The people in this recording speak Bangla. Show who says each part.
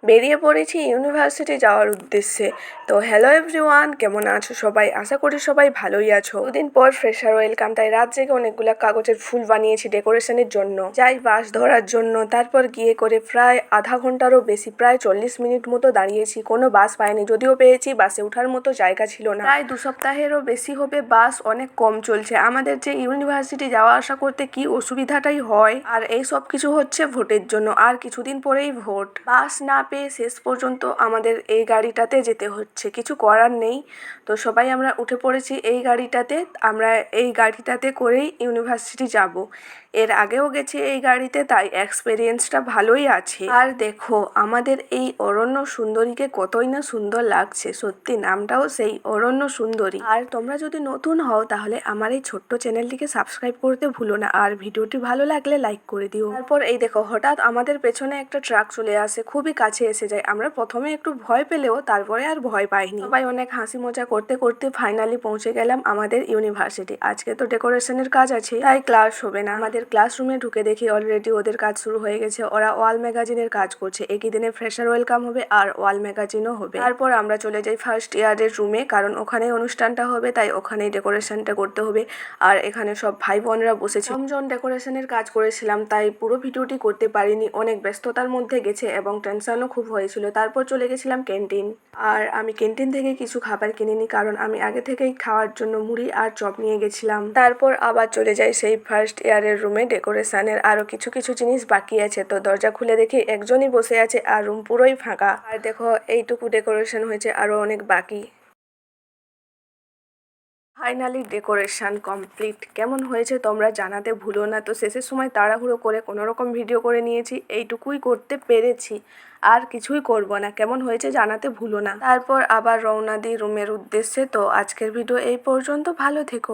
Speaker 1: বেরিয়ে পড়েছি ইউনিভার্সিটি যাওয়ার উদ্দেশ্যে। তো হ্যালো এভরিওয়ান, কেমন আছো সবাই? আশা করি সবাই ভালোই আছো। দুদিন পর ফ্রেশার ওয়েলকাম, তাই রাত জেগে অনেকগুলা কাগজের ফুল বানিয়েছি ডেকোরেশনের জন্য। যাই বাস ধরার জন্য, তারপর গিয়ে করে প্রায় আধা ঘন্টারও বেশি, প্রায় 40 মিনিট মতো দাঁড়িয়েছি। কোনো বাস পাইনি, যদিও পেয়েছি বাসে ওঠার মতো জায়গা ছিল না। প্রায় 2 সপ্তাহেরও বেশি হবে বাস অনেক কম চলছে। আমাদের যে ইউনিভার্সিটি যাওয়া আসা করতে কি অসুবিধাটাই হয়, আর এই সব কিছু হচ্ছে ভোটের জন্য। আর কিছুদিন পরেই ভোট। বাস না পেয়ে শেষ পর্যন্ত আমাদের এই গাড়িটাতে যেতে হচ্ছে, কিছু করার নেই। তো সবাই আমরা উঠে পড়েছি এই গাড়িটাতে। আমরা এই গাড়িটাতে করেই ইউনিভার্সিটি যাব। এর আগেও গেছি এই গাড়িতে, তাই এক্সপিরিয়েন্সটা ভালোই আছে। আর দেখো আমাদের এই অরণ্য সুন্দরীকে কতই না সুন্দর লাগছে, সত্যি নামটাও সেই অরণ্য সুন্দরী। আর তোমরা যদি নতুন হও তাহলে আমার এই ছোট্ট চ্যানেলটিকে সাবস্ক্রাইব করতে ভুলো না, আর ভিডিওটি ভালো লাগলে লাইক করে দিও। তারপর এই দেখো হঠাৎ আমাদের পেছনে একটা ট্রাক চলে আসে, খুবই কাছে এসে যায়। আমরা প্রথমে একটু ভয় পেলেও তারপরে আর ভয় পাইনি। সবাই অনেক হাসি মজা করতে করতে ফাইনালি পৌঁছে গেলাম আমাদের ইউনিভার্সিটি। আজকে তো ডেকোরেশনের কাজ আছে, তাই ক্লাস হবে না। আমাদের ক্লাসরুমে ঢুকে দেখি অলরেডি ওদের কাজ শুরু হয়ে গেছে। ওরা ওয়াল ম্যাগাজিনের কাজ করছে। একই দিনে ফ্রেশার ওয়েলকাম হবে আর ওয়াল ম্যাগাজিনও হবে। তারপর আমরা চলে যাই ফার্স্ট ইয়ারের রুমে, কারণ ওখানেই অনুষ্ঠানটা হবে, তাই ওখানেই ডেকোরেশনটা করতে হবে। আর এখানে সব ভাই বোনরা বসেছে। কমজন ডেকোরেশনের কাজ করেছিলাম, তাই পুরো ভিডিওটি করতে পারিনি, অনেক ব্যস্ততার মধ্যে গেছে এবং টেনশনও খুব হয়েছিল। তারপর চলে গেছিলাম ক্যান্টিন, আর আমি ক্যান্টিন থেকে কিছু খাবার কিনে নিই, কারণ আমি আগে থেকেই খাওয়ার জন্য মুড়ি আর চপ নিয়ে গেছিলাম। তারপর আবার চলে যাই সেই ফার্স্ট ইয়ারের রুমে। ডেকোরেশনের আরো কিছু কিছু জিনিস বাকি আছে, তো দরজা খুলে দেখি একজনই বসে আছে আর রুম পুরোই ফাঁকা। আর দেখো এইটুকু ডেকোরেশন হয়েছে, আরো অনেক বাকি। Finally decoration complete. কেমন হয়েছে তোমরা জানাতে ভুলো না। তো শেষের সময় তাড়াহুড়ো করে কোনোরকম ভিডিও করে নিয়েছি, এইটুকুই করতে পেরেছি, আর কিছুই করব না। কেমন হয়েছে জানাতে ভুলো না। তারপর আবার রওনা দিই রুমের উদ্দেশ্যে। তো আজকের ভিডিও এই পর্যন্ত, ভালো থেকো।